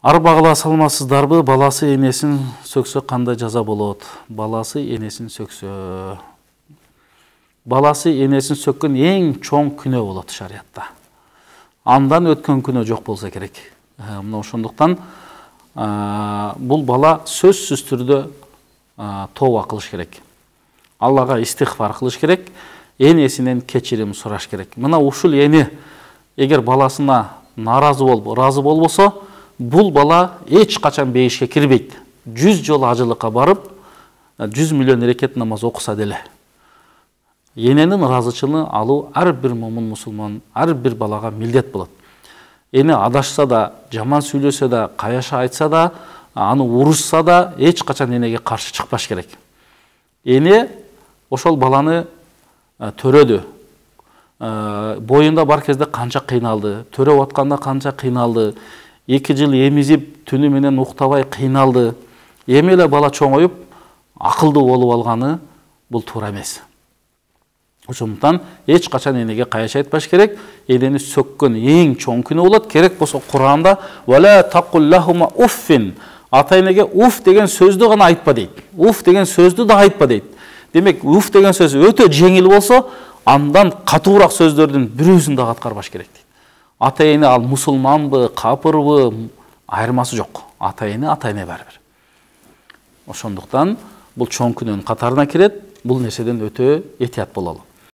Арбагыла салмасыздарбы, баласы энесин сөксө кандай жаза болот? Баласы энесин сөксө. Баласы энесин сөккөн эң чоң күнөө болот шариятта. Андан өткөн күнөө жок болсо керек. Мына ошондуктан бул бала сөзсүз түрдө тооба кылыш керек. Аллага истигфар кылыш керек, энесинен кечирим сураш керек. Мына ушул эне эгер баласына наразы болуп, ыраазы болбосо, бул бала эч качан бейишке кирбейт. 100 жолу ажылыкка барып, 100 миллион рекет намаз окуса деле. Эненин ыраазычылыгын алуу ар бир момун мусулман, ар бир балага милдет болот. Эне адашса да, жаман сүйлөсө да, каяша айтса да, аны урушса да, эч качан энеге каршы чыкпаш керек. Эне ошол баланы төрөдү. Боюнда бар кезде канча кыйналды, төрөп атканда канча кыйналды, 2 жыл эмизип, түнү менен уктабай кыйналды. Эми эле бала чоңоюп, акылдуу болуп алганы бул туура эмес. Ошондуктан эч качан энеге каяша айтпаш керек. Энени сөккөн эң чоң күнөө болот. Керек болсо Куранда «Вала тақуллахума уффин». Ата энеге уф деген сөздү гана айтпа дейт. Уф деген сөздү да айтпа дейт. Демек, уф деген сөз өтө жеңил болсо, андан катуураак сөздөрдүн бирөөсүн да аткарбаш керек дейт. Ата эне ал мусулманбы, капырбы, айырмасы жок. Ата эне барбыр. Ошондуктан бул чоң күнөөнүн катарына кирет. Бул нерседен өтө этият бололу.